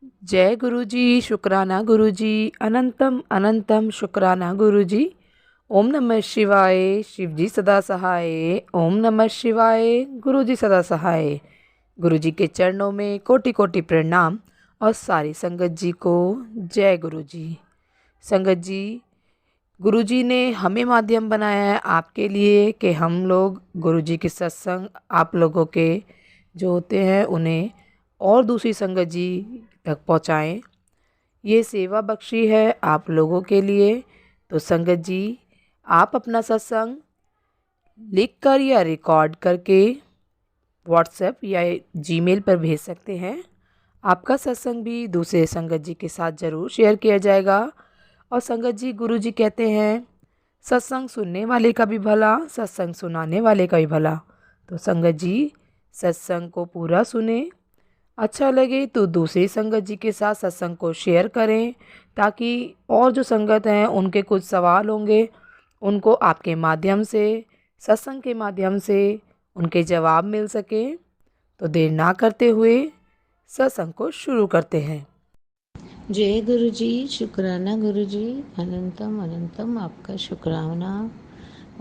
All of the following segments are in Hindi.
जय गुरु जी, शुक्राना गुरु जी, अनंतम अनंतम शुक्राना गुरु जी। ओम नमः शिवाय, शिव जी सदा सहाय। ओम नमः शिवाय, गुरु जी सदा सहाय। गुरु जी के चरणों में कोटि कोटि प्रणाम और सारी संगत जी को जय गुरु जी। संगत जी, गुरु जी ने हमें माध्यम बनाया है आपके लिए कि हम लोग गुरु जी के सत्संग आप लोगों के जो होते हैं उन्हें और दूसरी संगत जी तक पहुँचाएँ। ये सेवा बख्शी है आप लोगों के लिए। तो संगत जी, आप अपना सत्संग लिख कर या रिकॉर्ड करके व्हाट्सएप या जीमेल पर भेज सकते हैं। आपका सत्संग भी दूसरे संगत जी के साथ ज़रूर शेयर किया जाएगा। और संगत जी, गुरु जी कहते हैं सत्संग सुनने वाले का भी भला, सत्संग सुनाने वाले का भी भला। तो संगत जी, सत्संग को पूरा सुने, अच्छा लगे तो दूसरी संगत जी के साथ सत्संग को शेयर करें, ताकि और जो संगत हैं उनके कुछ सवाल होंगे उनको आपके माध्यम से, सत्संग के माध्यम से उनके जवाब मिल सके। तो देर ना करते हुए सत्संग को शुरू करते हैं। जय गुरु जी, शुक्राना गुरु जी, अनंतम अनंतम आपका शुक्राना।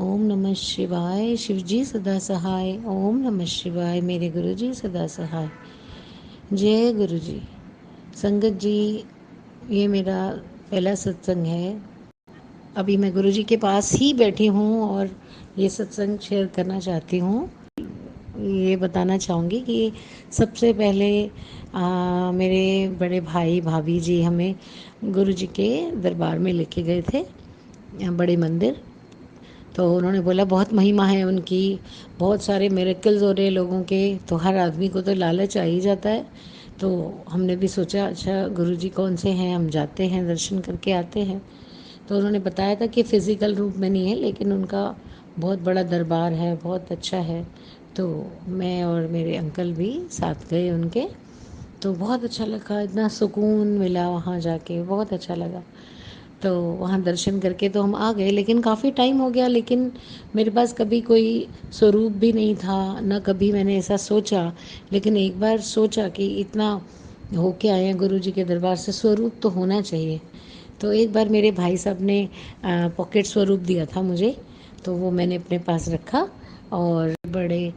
ओम नमः शिवाय, शिव जी सदा सहाय। ओम नमः शिवाय, मेरे गुरु जी सदा सहाय। जय गुरु जी। संगत जी, ये मेरा पहला सत्संग है। अभी मैं गुरु जी के पास ही बैठी हूँ और ये सत्संग शेयर करना चाहती हूँ। ये बताना चाहूँगी कि सबसे पहले मेरे बड़े भाई भाभी जी हमें गुरु जी के दरबार में लेके गए थे, बड़े मंदिर। तो उन्होंने बोला बहुत महिमा है उनकी, बहुत सारे मिरेकल्स हो रहे हैं लोगों के, तो हर आदमी को तो लालच आ ही जाता है। तो हमने भी सोचा अच्छा गुरु जी कौन से हैं, हम जाते हैं दर्शन करके आते हैं। तो उन्होंने बताया था कि फ़िज़िकल रूप में नहीं है, लेकिन उनका बहुत बड़ा दरबार है, बहुत अच्छा है। तो मैं और मेरे अंकल भी साथ गए उनके। तो बहुत अच्छा लगा, इतना सुकून मिला वहाँ जाके, बहुत अच्छा लगा। तो वहाँ दर्शन करके तो हम आ गए, लेकिन काफ़ी टाइम हो गया, लेकिन मेरे पास कभी कोई स्वरूप भी नहीं था, ना कभी मैंने ऐसा सोचा। लेकिन एक बार सोचा कि इतना होके आए हैं गुरु जी के दरबार से, स्वरूप तो होना चाहिए। तो एक बार मेरे भाई साहब ने पॉकेट स्वरूप दिया था मुझे, तो वो मैंने अपने पास रखा। और बड़े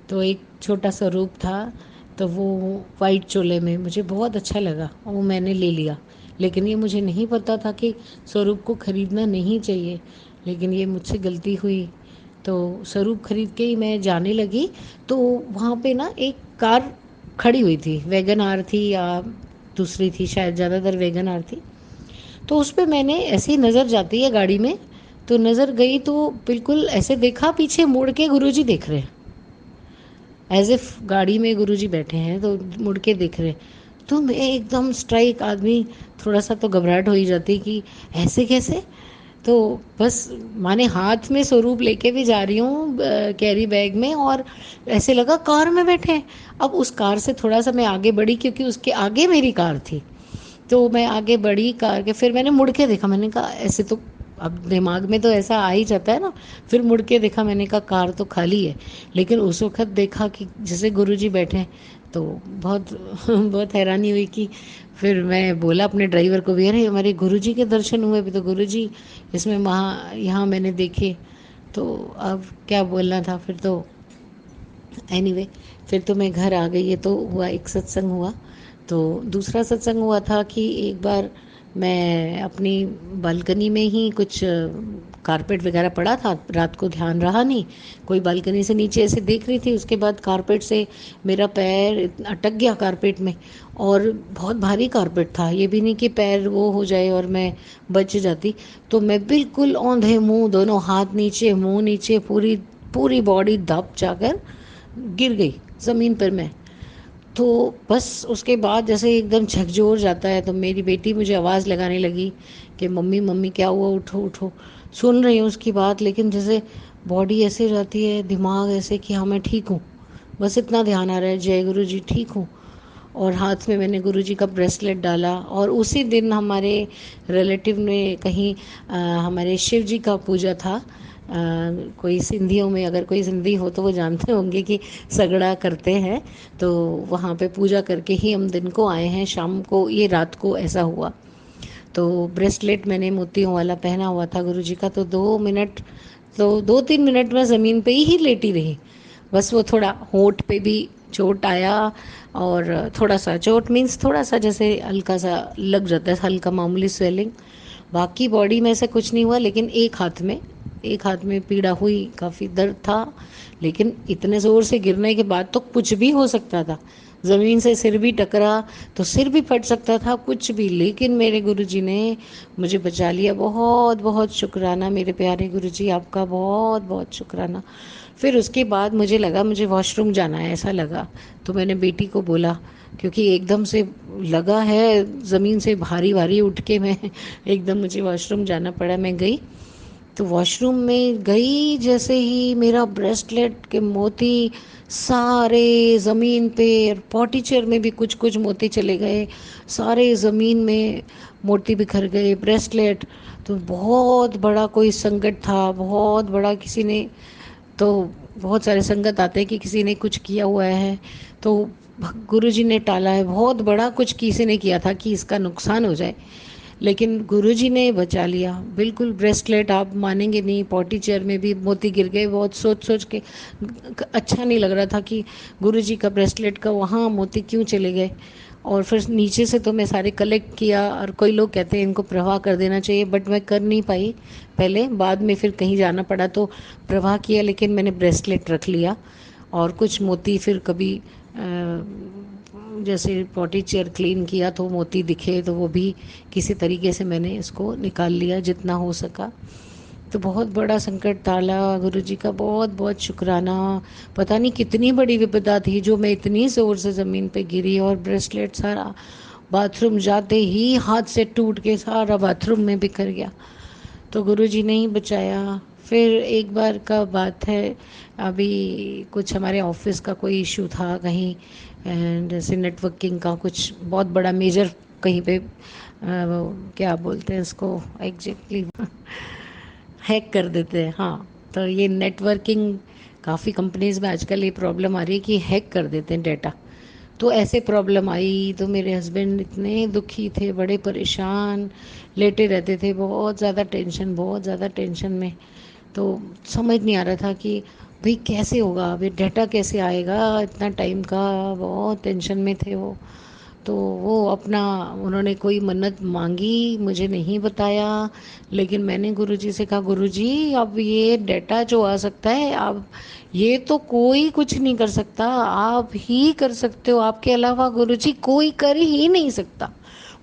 तो एक छोटा स्वरूप था, तो वो वाइट चोले में मुझे बहुत अच्छा लगा, वो मैंने ले लिया। लेकिन ये मुझे नहीं पता था कि स्वरूप को ख़रीदना नहीं चाहिए, लेकिन ये मुझसे गलती हुई। तो स्वरूप खरीद के ही मैं जाने लगी, तो वहाँ पे ना एक कार खड़ी हुई थी, वैगन आर थी या दूसरी थी, शायद ज़्यादातर वैगन आर थी। तो उस पे मैंने ऐसी नज़र जाती है गाड़ी में, तो नज़र गई तो बिल्कुल ऐसे देखा, पीछे मुड़ के गुरुजी देख रहे हैं, एज इफ गाड़ी में गुरुजी बैठे हैं तो मुड़ के देख रहे हैं। तो मैं एकदम स्ट्राइक आदमी, थोड़ा सा तो घबराहट हो ही जाती कि ऐसे कैसे। तो बस माने हाथ में स्वरूप लेके भी जा रही हूँ कैरी बैग में, और ऐसे लगा कार में बैठे हैं। अब उस कार से थोड़ा सा मैं आगे बढ़ी, क्योंकि उसके आगे मेरी कार थी। तो मैं आगे बढ़ी कार के, फिर मैंने मुड़ के देखा, मैंने कहा ऐसे तो, अब दिमाग में तो ऐसा आ ही जाता है ना। फिर मुड़ के देखा, मैंने कहा कार तो खाली है। लेकिन उस वक्त देखा कि जैसे गुरुजी बैठे हैं, तो बहुत बहुत हैरानी हुई कि फिर मैं बोला अपने ड्राइवर को भी, अरे हमारे गुरुजी के दर्शन हुए, अभी तो गुरुजी इसमें वहाँ यहाँ मैंने देखे। तो अब क्या बोलना था फिर तो, एनीवे फिर तो मैं घर आ गई। ये तो हुआ एक सत्संग हुआ। तो दूसरा सत्संग हुआ था कि एक बार मैं अपनी बालकनी में ही कुछ कारपेट वगैरह पड़ा था, रात को ध्यान रहा नहीं, कोई बालकनी से नीचे ऐसे देख रही थी, उसके बाद कारपेट से मेरा पैर अटक गया कारपेट में। और बहुत भारी कारपेट था, ये भी नहीं कि पैर वो हो जाए और मैं बच जाती। तो मैं बिल्कुल औंधे मुंह, दोनों हाथ नीचे मुंह नीचे, पूरी पूरी बॉडी दब जाकर गिर गई ज़मीन पर मैं। तो बस उसके बाद जैसे एकदम झकझोर जाता है, तो मेरी बेटी मुझे आवाज़ लगाने लगी कि मम्मी मम्मी क्या हुआ, उठो उठो। सुन रही हूँ उसकी बात, लेकिन जैसे बॉडी ऐसे जाती है, दिमाग ऐसे कि हाँ मैं ठीक हूँ, बस इतना ध्यान आ रहा है जय गुरु जी ठीक हूँ। और हाथ में मैंने गुरुजी का ब्रेसलेट डाला। और उसी दिन हमारे रिलेटिव ने कहीं हमारे शिव जी का पूजा था। कोई सिंधियों में, अगर कोई सिंधी हो तो वो जानते होंगे कि सगड़ा करते हैं, तो वहाँ पे पूजा करके ही हम दिन को आए हैं। शाम को, ये रात को ऐसा हुआ। तो ब्रेसलेट मैंने मोतियों वाला पहना हुआ था गुरुजी का। तो 2 मिनट, तो 2-3 मिनट मैं ज़मीन पे ही लेटी रही। बस वो थोड़ा होंठ पे भी चोट आया, और थोड़ा सा चोट मीन्स थोड़ा सा जैसे हल्का सा लग जाता है, हल्का मामूली स्वेलिंग। बाकी बॉडी में से कुछ नहीं हुआ, लेकिन एक हाथ में पीड़ा हुई, काफ़ी दर्द था। लेकिन इतने ज़ोर से गिरने के बाद तो कुछ भी हो सकता था। ज़मीन से सिर भी टकरा तो सिर भी फट सकता था, कुछ भी। लेकिन मेरे गुरुजी ने मुझे बचा लिया। बहुत बहुत शुक्राना मेरे प्यारे गुरुजी, आपका बहुत बहुत शुक्राना। फिर उसके बाद मुझे लगा मुझे वॉशरूम जाना है, ऐसा लगा। तो मैंने बेटी को बोला, क्योंकि एकदम से लगा है ज़मीन से भारी भारी उठ के मैं एकदम मुझे वॉशरूम जाना पड़ा। मैं गई, तो वॉशरूम में गई जैसे ही मेरा ब्रेसलेट के मोती सारे ज़मीन पे, पॉटी चेयर में भी कुछ कुछ मोती चले गए, सारे ज़मीन में मोती बिखर गए, ब्रेसलेट। तो बहुत बड़ा कोई संकट था, बहुत बड़ा। किसी ने तो, बहुत सारे संगत आते हैं कि किसी ने कुछ किया हुआ है, तो गुरुजी ने टाला है। बहुत बड़ा कुछ किसी ने किया था कि इसका नुकसान हो जाए, लेकिन गुरुजी ने बचा लिया। बिल्कुल ब्रेसलेट, आप मानेंगे नहीं, पॉटी चेयर में भी मोती गिर गए। बहुत सोच सोच के अच्छा नहीं लग रहा था कि गुरुजी का ब्रेसलेट का वहाँ मोती क्यों चले गए। और फिर नीचे से तो मैं सारे कलेक्ट किया, और कोई लोग कहते हैं इनको प्रवाह कर देना चाहिए, बट मैं कर नहीं पाई पहले। बाद में फिर कहीं जाना पड़ा तो प्रवाह किया, लेकिन मैंने ब्रेसलेट रख लिया। और कुछ मोती फिर कभी जैसे पॉटी चेयर क्लीन किया तो मोती दिखे, तो वो भी किसी तरीके से मैंने इसको निकाल लिया जितना हो सका। तो बहुत बड़ा संकट टाला गुरुजी का, बहुत बहुत शुक्राना। पता नहीं कितनी बड़ी विपदा थी जो मैं इतनी ज़ोर से ज़मीन पे गिरी, और ब्रेसलेट सारा बाथरूम जाते ही हाथ से टूट के सारा बाथरूम में बिखर गया। तो गुरुजी ने ही बचाया। फिर एक बार का बात है, अभी कुछ हमारे ऑफिस का कोई इशू था कहीं, एंड जैसे नेटवर्किंग का कुछ बहुत बड़ा मेजर कहीं पे क्या बोलते हैं इसको एग्जैक्टली हैक कर देते हैं, हाँ। तो ये नेटवर्किंग, काफ़ी कंपनीज में आजकल ये प्रॉब्लम आ रही है कि हैक कर देते हैं डेटा। तो ऐसे प्रॉब्लम आई तो मेरे हस्बैंड इतने दुखी थे, बड़े परेशान, लेटे रहते थे, बहुत ज़्यादा टेंशन, बहुत ज़्यादा टेंशन में। तो समझ नहीं आ रहा था कि भाई कैसे होगा, अभी डाटा कैसे आएगा इतना टाइम का। बहुत टेंशन में थे वो। तो वो अपना, उन्होंने कोई मन्नत मांगी, मुझे नहीं बताया। लेकिन मैंने गुरुजी से कहा, गुरुजी अब ये डाटा जो आ सकता है, अब ये तो कोई कुछ नहीं कर सकता, आप ही कर सकते हो, आपके अलावा गुरुजी कोई कर ही नहीं सकता।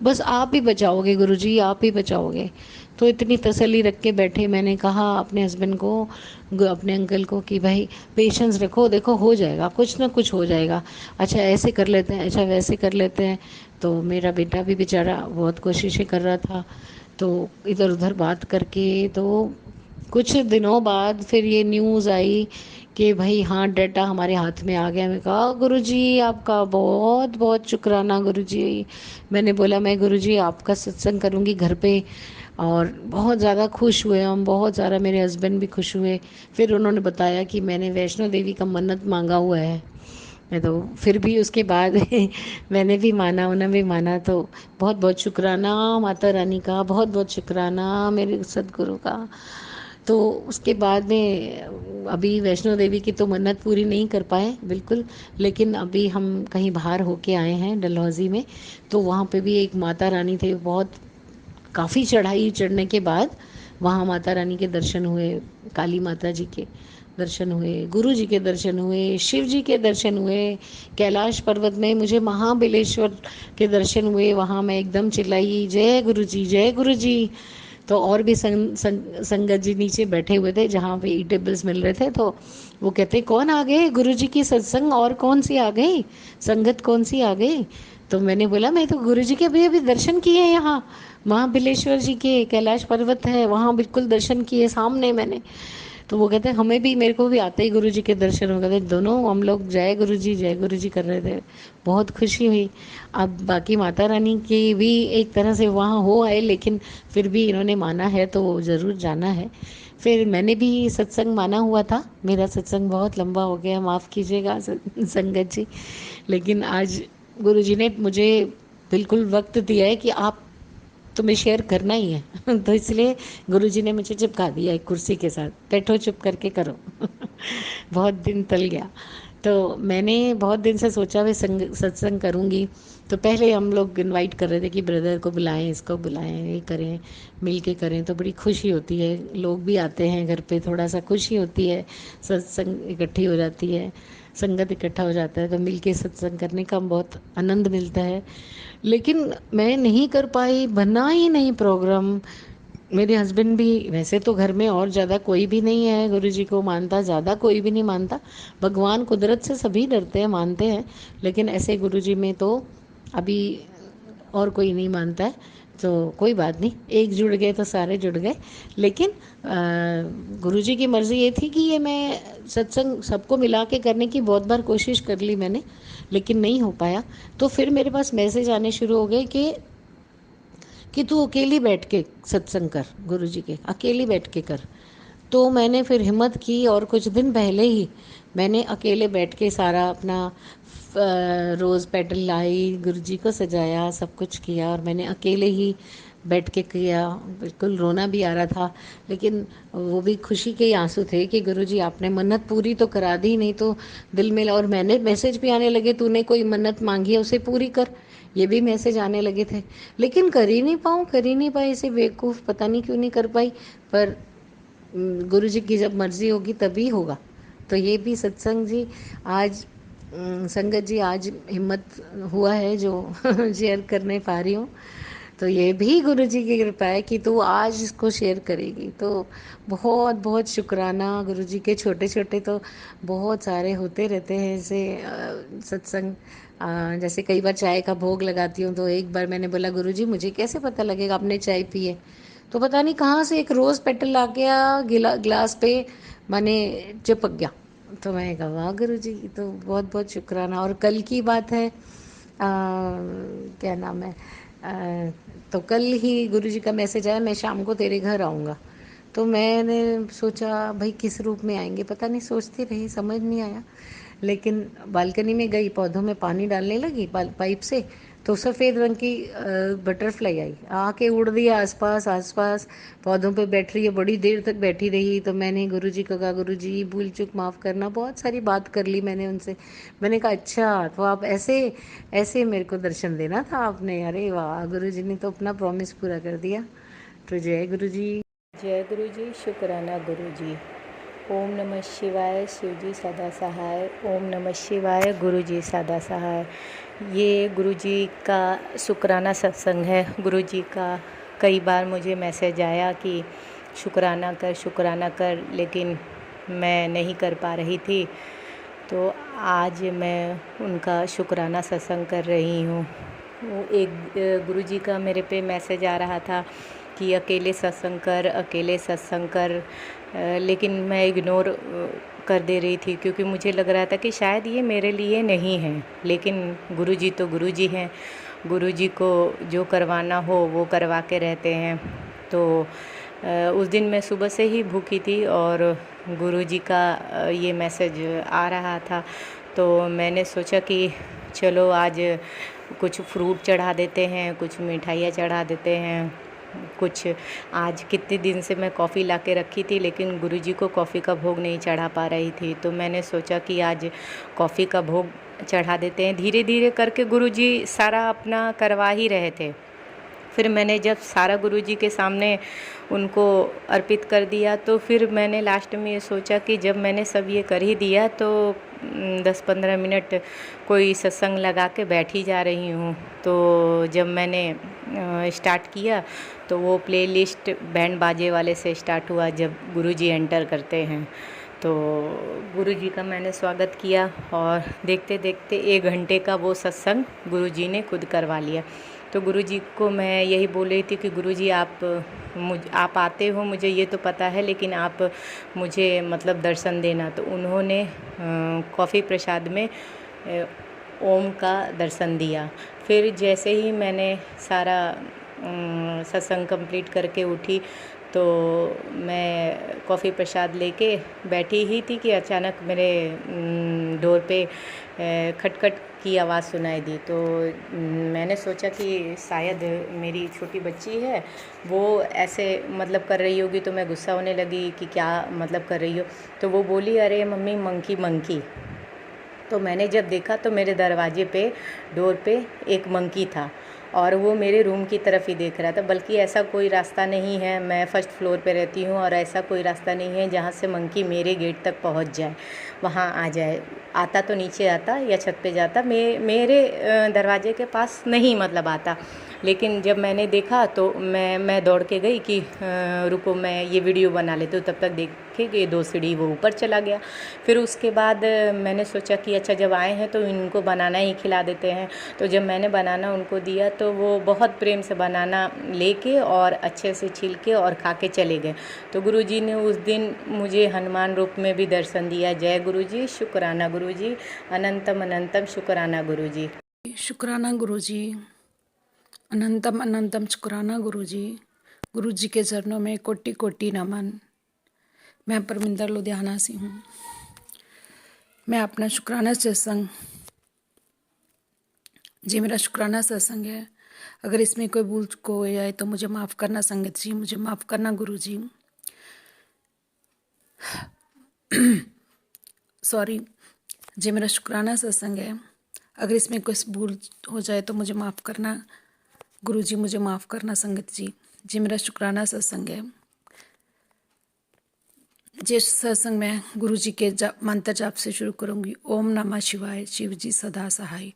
बस आप ही बचाओगे गुरुजी, आप ही बचाओगे। तो इतनी तसल्ली रख के बैठे। मैंने कहा अपने हस्बैंड को, अपने अंकल को, कि भाई पेशेंस रखो, देखो हो जाएगा, कुछ ना कुछ हो जाएगा। अच्छा ऐसे कर लेते हैं, अच्छा वैसे कर लेते हैं। तो मेरा बेटा भी बेचारा बहुत कोशिशें कर रहा था। तो इधर उधर बात करके, तो कुछ दिनों बाद फिर ये न्यूज़ आई कि भाई हाँ डाटा हमारे हाथ में आ गया। मैं कहा गुरुजी आपका बहुत बहुत शुक्राना गुरुजी। मैंने बोला मैं गुरुजी आपका सत्संग करूँगी घर पे। और बहुत ज़्यादा खुश हुए हम, बहुत ज़्यादा, मेरे हस्बैंड भी खुश हुए। फिर उन्होंने बताया कि मैंने वैष्णो देवी का मन्नत मांगा हुआ है। मैं तो फिर भी उसके बाद मैंने भी माना, उन्होंने भी माना। तो बहुत बहुत शुक्राना माता रानी का, बहुत बहुत शुक्राना मेरे सदगुरु का। तो उसके बाद में अभी वैष्णो देवी की तो मन्नत पूरी नहीं कर पाए बिल्कुल, लेकिन अभी हम कहीं बाहर होके आए हैं डलहौजी में। तो वहाँ पे भी एक माता रानी थे, बहुत काफ़ी चढ़ाई चढ़ने के बाद वहाँ माता रानी के दर्शन हुए, काली माता जी के दर्शन हुए, गुरु जी के दर्शन हुए, शिव जी के दर्शन हुए। कैलाश पर्वत में मुझे महाबलेश्वर के दर्शन हुए, वहाँ मैं एकदम चिल्लाई जय गुरु जी, जय गुरु जी। तो और भी संगत जी नीचे बैठे हुए थे जहाँ पे ई टेबल्स मिल रहे थे। तो वो कहते कौन आ गए गुरु जी की सत्संग, और कौन सी आ गई संगत, कौन सी आ गई। तो मैंने बोला मैं तो गुरु जी के अभी अभी दर्शन किए हैं, यहाँ महाबलेश्वर जी के कैलाश पर्वत है वहाँ बिल्कुल दर्शन किए सामने मैंने। तो वो कहते हैं हमें भी, मेरे को भी आते ही गुरु जी के दर्शन हो गए थे, दोनों हम लोग जय गुरु जी कर रहे थे। बहुत खुशी हुई। अब बाकी माता रानी की भी एक तरह से वहाँ हो आए, लेकिन फिर भी इन्होंने माना है तो ज़रूर जाना है। फिर मैंने भी सत्संग माना हुआ था, मेरा सत्संग बहुत लंबा हो गया, माफ़ कीजिएगा संगत जी। लेकिन आज गुरु जी ने मुझे बिल्कुल वक्त दिया है कि आप, तुम्हें शेयर करना ही है तो इसलिए गुरुजी ने मुझे चिपका दिया एक कुर्सी के साथ, बैठो चुप करके करो बहुत दिन टल गया। तो मैंने बहुत दिन से सोचा मैं सत्संग करूँगी। तो पहले हम लोग इनवाइट कर रहे थे कि ब्रदर को बुलाएं, इसको बुलाएं, ये करें, मिल के करें तो बड़ी खुशी होती है, लोग भी आते हैं घर पे, थोड़ा सा खुशी होती है, सत्संग इकट्ठी हो जाती है, संगत इकट्ठा हो जाता है, तो मिल के सत्संग करने का बहुत आनंद मिलता है। लेकिन मैं नहीं कर पाई, बना ही नहीं प्रोग्राम। मेरे हस्बैंड भी, वैसे तो घर में और ज़्यादा कोई भी नहीं है गुरु जी को मानता, ज़्यादा कोई भी नहीं मानता, भगवान कुदरत से सभी डरते हैं, मानते हैं, लेकिन ऐसे गुरु जी में तो अभी और कोई नहीं मानता है। तो कोई बात नहीं, एक जुड़ गए तो सारे जुड़ गए। लेकिन गुरु जी की मर्ज़ी ये थी कि ये मैं सत्संग सबको मिला के करने की बहुत बार कोशिश कर ली मैंने, लेकिन नहीं हो पाया। तो फिर मेरे पास मैसेज आने शुरू हो गए कि तू अकेली बैठ के सत्संग कर, गुरु जी के अकेली बैठ के कर। तो मैंने फिर हिम्मत की और कुछ दिन पहले ही मैंने अकेले बैठ के सारा अपना रोज़ पेटल लाई, गुरु जी को सजाया, सब कुछ किया, और मैंने अकेले ही बैठ के किया। बिल्कुल रोना भी आ रहा था, लेकिन वो भी खुशी के ही आंसू थे कि गुरु जी आपने मन्नत पूरी तो करा दी, नहीं तो दिल में, और मैंने मैसेज भी आने लगे, तूने कोई मन्नत मांगी है उसे पूरी कर, ये भी मैसेज आने लगे थे। लेकिन कर ही नहीं पाऊँ, कर ही नहीं पाई, इसे बेवकूफ़ पता नहीं क्यों नहीं कर पाई। पर गुरु जी की जब मर्ज़ी होगी तभी होगा। तो ये भी सत्संग जी आज, संगत जी आज हिम्मत हुआ है जो शेयर करने पा रही हूँ, तो ये भी गुरु जी की कृपा है कि तू आज इसको शेयर करेगी। तो बहुत बहुत शुक्राना गुरु जी के। छोटे छोटे तो बहुत सारे होते रहते हैं ऐसे सत्संग। जैसे कई बार चाय का भोग लगाती हूँ, तो एक बार मैंने बोला गुरु जी मुझे कैसे पता लगेगा आपने चाय पी है, तो पता नहीं कहाँ से एक रोज़ पेटल आ गया गिलास पे, माने चिपक गया। तो मैं कहा वाह गुरु जी, तो बहुत बहुत शुक्राना। और कल की बात है, क्या नाम है, तो कल ही गुरु जी का मैसेज आया, मैं शाम को तेरे घर आऊँगा। तो मैंने सोचा भाई किस रूप में आएंगे, पता नहीं, सोचती रही, समझ नहीं आया। लेकिन बालकनी में गई, पौधों में पानी डालने लगी पाइप से, तो सफ़ेद रंग की बटरफ्लाई आई, आके उड़ रही है आसपास आसपास, पौधों पे बैठ रही है, बड़ी देर तक बैठी रही। तो मैंने गुरु जी को कहा गुरु जी भूल चूक माफ़ करना, बहुत सारी बात कर ली मैंने उनसे। मैंने कहा अच्छा तो आप ऐसे ऐसे मेरे को दर्शन देना था आपने, अरे वाह, गुरु जी ने तो अपना प्रॉमिस पूरा कर दिया। तो जय गुरु जी। जय गुरु जी, शुक्राना गुरु जी। ओम नमः शिवाय, शिव जी सदा सहाय। ओम नमः शिवाय, गुरु जी सदा सहाय। ये गुरु जी का शुक्राना सत्संग है। गुरु जी का कई बार मुझे मैसेज आया कि शुक्राना कर, लेकिन मैं नहीं कर पा रही थी। तो आज मैं उनका शुक्राना सत्संग कर रही हूँ। वो एक गुरु जी का मेरे पे मैसेज आ रहा था कि अकेले सत्संग कर, लेकिन मैं इग्नोर कर दे रही थी, क्योंकि मुझे लग रहा था कि शायद ये मेरे लिए नहीं है। लेकिन गुरु जी तो गुरु जी हैं, गुरु जी को जो करवाना हो वो करवा के रहते हैं। तो उस दिन मैं सुबह से ही भूखी थी और गुरु जी का ये मैसेज आ रहा था, तो मैंने सोचा कि चलो आज कुछ फ्रूट चढ़ा देते हैं, कुछ मिठाइयाँ चढ़ा देते हैं, कुछ। आज कितने दिन से मैं कॉफ़ी ला के रखी थी, लेकिन गुरुजी को कॉफ़ी का भोग नहीं चढ़ा पा रही थी, तो मैंने सोचा कि आज कॉफ़ी का भोग चढ़ा देते हैं। धीरे धीरे करके गुरुजी सारा अपना करवा ही रहे थे। फिर मैंने जब सारा गुरुजी के सामने उनको अर्पित कर दिया, तो फिर मैंने लास्ट में ये सोचा कि जब मैंने सब ये कर ही दिया तो 10-15 मिनट कोई सत्संग लगा के बैठ ही जा रही हूँ। तो जब मैंने स्टार्ट किया तो वो प्लेलिस्ट बैंड बाजे वाले से स्टार्ट हुआ, जब गुरुजी एंटर करते हैं। तो गुरुजी का मैंने स्वागत किया और देखते देखते 1 घंटे का वो सत्संग गुरुजी ने खुद करवा लिया। तो गुरुजी को मैं यही बोल रही थी कि गुरुजी आप आते हो, मुझे ये तो पता है, लेकिन आप मुझे मतलब दर्शन देना। तो उन्होंने कॉफ़ी प्रसाद में ओम का दर्शन दिया। फिर जैसे ही मैंने सारा सत्संग कंप्लीट करके उठी तो मैं कॉफ़ी प्रसाद लेके बैठी ही थी कि अचानक मेरे डोर पे खटखट की आवाज़ सुनाई दी। तो मैंने सोचा कि शायद मेरी छोटी बच्ची है, वो ऐसे मतलब कर रही होगी। तो मैं गुस्सा होने लगी कि क्या मतलब कर रही हो। तो वो बोली, अरे मम्मी मंकी मंकी। तो मैंने जब देखा तो मेरे दरवाजे पे डोर पे एक मंकी था और वो मेरे रूम की तरफ ही देख रहा था। बल्कि ऐसा कोई रास्ता नहीं है, मैं फर्स्ट फ्लोर पे रहती हूँ और ऐसा कोई रास्ता नहीं है जहाँ से मंकी मेरे गेट तक पहुँच जाए, वहाँ आ जाए। आता तो नीचे आता या छत पे जाता, मेरे दरवाजे के पास नहीं मतलब आता। लेकिन जब मैंने देखा तो मैं दौड़ के गई कि रुको मैं ये वीडियो बना लेती हूँ। तब तक देखे कि 2 सीढ़ी वो ऊपर चला गया। फिर उसके बाद मैंने सोचा कि अच्छा जब आए हैं तो इनको बनाना ही खिला देते हैं। तो जब मैंने बनाना उनको दिया तो वो बहुत प्रेम से बनाना लेके और अच्छे से छील के और खा के चले गए। तो गुरुजी ने उस दिन मुझे हनुमान रूप में भी दर्शन दिया। जय गुरुजी, शुक्राना गुरुजी, अनंतम अनंतम शुक्राना गुरुजी। शुक्राना गुरुजी, अनंतम अनंतम शुक्राना गुरुजी। गुरुजी के चरणों में कोटि कोटि नमन। मैं परमिंदर लुधियाना से हूँ। मैं अपना शुक्राना सत्संग, जी मेरा शुक्राना सत्संग है। अगर इसमें कोई भूल को जाए तो मुझे माफ़ करना संगत जी, मुझे माफ़ करना गुरुजी। सॉरी। जी मेरा शुक्राना सत्संग है। अगर इसमें कुछ भूल हो जाए तो मुझे माफ़ करना गुरुजी, मुझे माफ़ करना संगत जी। जी मेरा शुक्राना सत्संग है। जिस सत्संग में गुरुजी के मंत्र जाप से शुरू करूंगी। ओम नमः शिवाय, शिव जी सदा सहाय।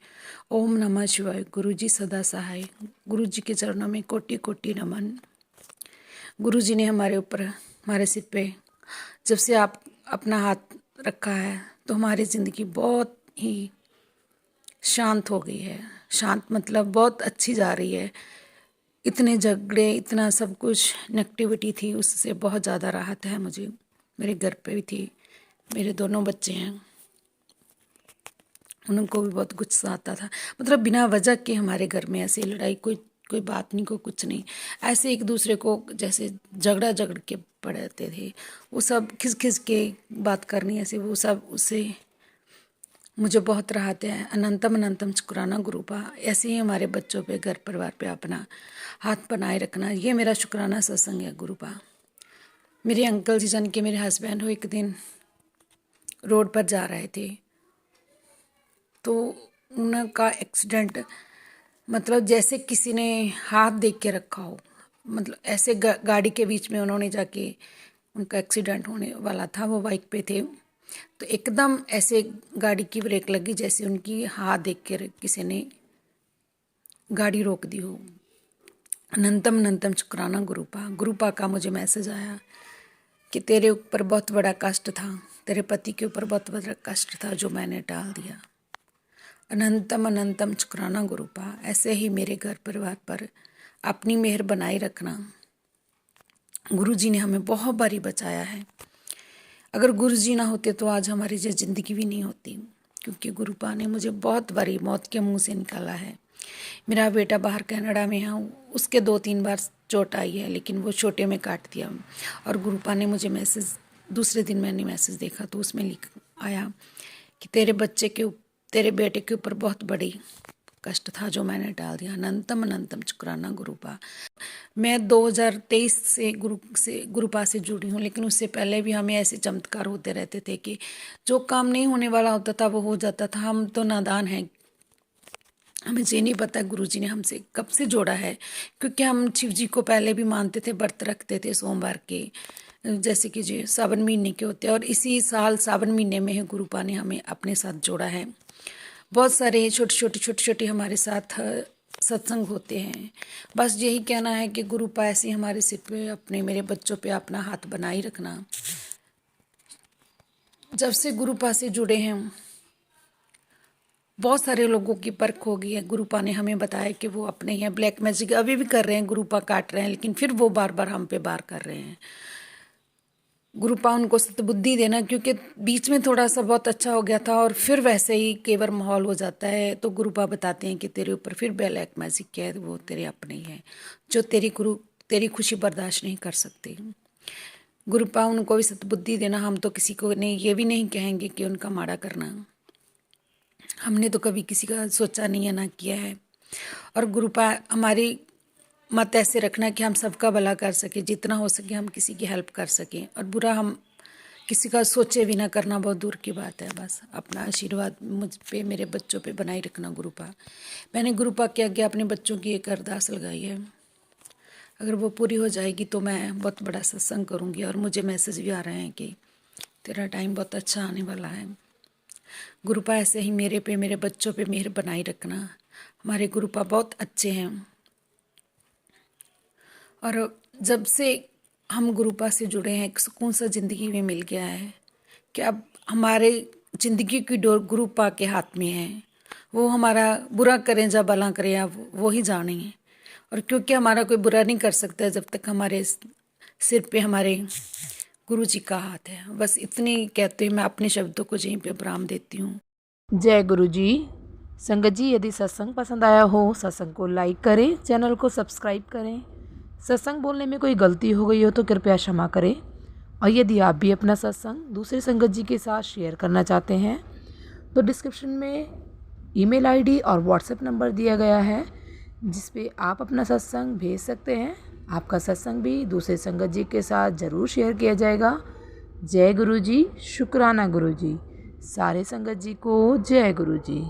ओम नमः शिवाय, गुरुजी सदा सहाय। गुरुजी के चरणों में कोटि कोटि नमन। गुरुजी ने हमारे ऊपर, हमारे सिर पे जब से आप अपना हाथ रखा है तो हमारी ज़िंदगी बहुत ही शांत हो गई है। शांत मतलब बहुत अच्छी जा रही है। इतने झगड़े, इतना सब कुछ नेगेटिविटी थी, उससे बहुत ज़्यादा राहत है मुझे। मेरे घर पे भी थी, मेरे दोनों बच्चे हैं, उनको भी बहुत गुस्सा आता था। मतलब बिना वजह के हमारे घर में ऐसे लड़ाई, कोई बात नहीं, को कुछ नहीं, ऐसे एक दूसरे को जैसे झगड़ के पड़ते थे। वो सब खिस के बात करनी ऐसे, वो सब उससे मुझे बहुत राहत है। अनंतम अनंतम शुक्राना गुरुपा। ऐसे ही हमारे बच्चों पे, घर परिवार पे अपना हाथ बनाए रखना, ये मेरा शुक्राना सत्संग है गुरुपा। मेरे अंकल जी जान के मेरे हस्बैंड हो, एक दिन रोड पर जा रहे थे तो उनका एक्सीडेंट, मतलब जैसे किसी ने हाथ देख के रखा हो, मतलब ऐसे गाड़ी के बीच में उन्होंने जाके, उनका एक्सीडेंट होने वाला था, वो बाइक पे थे, तो एकदम ऐसे गाड़ी की ब्रेक लगी जैसे उनकी हाथ देख के किसी ने गाड़ी रोक दी हो। अनंतम अनंतम शुक्राना गुरुपा। गुरुपा का मुझे मैसेज आया कि तेरे ऊपर बहुत बड़ा कष्ट था, तेरे पति के ऊपर बहुत बड़ा कष्ट था जो मैंने टाल दिया। अनंतम अनंतम शुक्राना गुरुपा। ऐसे ही मेरे घर परिवार पर अपनी मेहर बनाए रखना। गुरुजी ने हमें बहुत बारी बचाया है। अगर गुरुजी ना होते तो आज हमारी ये ज़िंदगी भी नहीं होती, क्योंकि गुरुपा ने मुझे बहुत बारी मौत के मुंह से निकाला है। मेरा बेटा बाहर कनाडा में है, उसके 2-3 बार चोट आई है, लेकिन वो छोटे में काट दिया। और गुरुपा ने मुझे मैसेज, दूसरे दिन मैंने मैसेज देखा तो उसमें लिख आया कि तेरे बेटे के ऊपर बहुत बड़ी कष्ट था जो मैंने डाल दिया। अनंतम अनंतम शुक्राना गुरुपा। मैं 2023 से गुरुपा से जुड़ी हूँ, लेकिन उससे पहले भी हमें ऐसे चमत्कार होते रहते थे कि जो काम नहीं होने वाला होता था वो हो जाता था। हम तो नादान हैं, हमें ये नहीं पता गुरुजी ने हमसे कब से जोड़ा है, क्योंकि हम शिव जी को पहले भी मानते थे, व्रत रखते थे सोमवार के, जैसे कि जी सावन महीने के होते हैं। और इसी साल सावन महीने में ही गुरुपा ने हमें अपने साथ जोड़ा है। बहुत सारे छोटे छोटे हमारे साथ सत्संग होते हैं। बस यही कहना है कि गुरुपा ऐसे हमारे सिर पे, अपने मेरे बच्चों पे अपना हाथ बनाए रखना। जब से गुरुपा से जुड़े हैं बहुत सारे लोगों की परख हो गई है। गुरुपा ने हमें बताया कि वो अपने ही हैं, ब्लैक मैजिक अभी भी कर रहे हैं, गुरुपा काट रहे हैं, लेकिन फिर वो बार बार हम पे बार कर रहे हैं। गुरुपा उनको सतबुद्धि देना, क्योंकि बीच में थोड़ा सा बहुत अच्छा हो गया था और फिर वैसे ही केवल माहौल हो जाता है, तो गुरुपा बताते हैं कि तेरे ऊपर फिर ब्लैक मैजिक क्या है, वो तेरे अपने ही है जो तेरी खुशी बर्दाश्त नहीं कर सकते। गुरुपा उनको भी सतबुद्धि देना। हम तो किसी को नहीं, ये भी नहीं कहेंगे कि उनका माड़ा करना, हमने तो कभी किसी का सोचा नहीं है, ना किया है। और गुरुपा हमारी मत ऐसे रखना कि हम सबका भला कर सके, जितना हो सके हम किसी की हेल्प कर सकें, और बुरा हम किसी का सोचे भी ना करना बहुत दूर की बात है। बस अपना आशीर्वाद मुझ पे, मेरे बच्चों पे बनाए रखना गुरुपा। मैंने गुरुपा के आगे अपने बच्चों की एक अरदास लगाई है, अगर वो पूरी हो जाएगी तो मैं बहुत बड़ा सत्संग करूँगी। और मुझे मैसेज भी आ रहे हैं कि तेरा टाइम बहुत अच्छा आने वाला है। गुरुपा ऐसे ही मेरे पे, मेरे बच्चों पे मेहर बनाए रखना। हमारे गुरुपा बहुत अच्छे हैं। और जब से हम गुरुपा से जुड़े हैं, एक सुकून सा ज़िंदगी में मिल गया है कि अब हमारे ज़िंदगी की डोर गुरुपा के हाथ में है। वो हमारा बुरा करें या भला करें, अब वो ही जाने। और क्योंकि हमारा कोई बुरा नहीं कर सकता जब तक हमारे सिर पे हमारे गुरु जी का हाथ है। बस इतनी कहते हुए मैं अपने शब्दों को यहीं पे विराम देती हूँ। जय गुरु जी। संगत जी, यदि सत्संग पसंद आया हो, सत्संग को लाइक करें, चैनल को सब्सक्राइब करें। सत्संग बोलने में कोई गलती हो गई हो तो कृपया क्षमा करें। और यदि आप भी अपना सत्संग दूसरे संगत जी के साथ शेयर करना चाहते हैं तो डिस्क्रिप्शन में ईमेल आईडी और व्हाट्सएप नंबर दिया गया है, जिस पे आप अपना सत्संग भेज सकते हैं। आपका सत्संग भी दूसरे संगत जी के साथ ज़रूर शेयर किया जाएगा। जय गुरु जी, शुक्राना गुरु जी। सारे संगत जी को जय गुरु जी।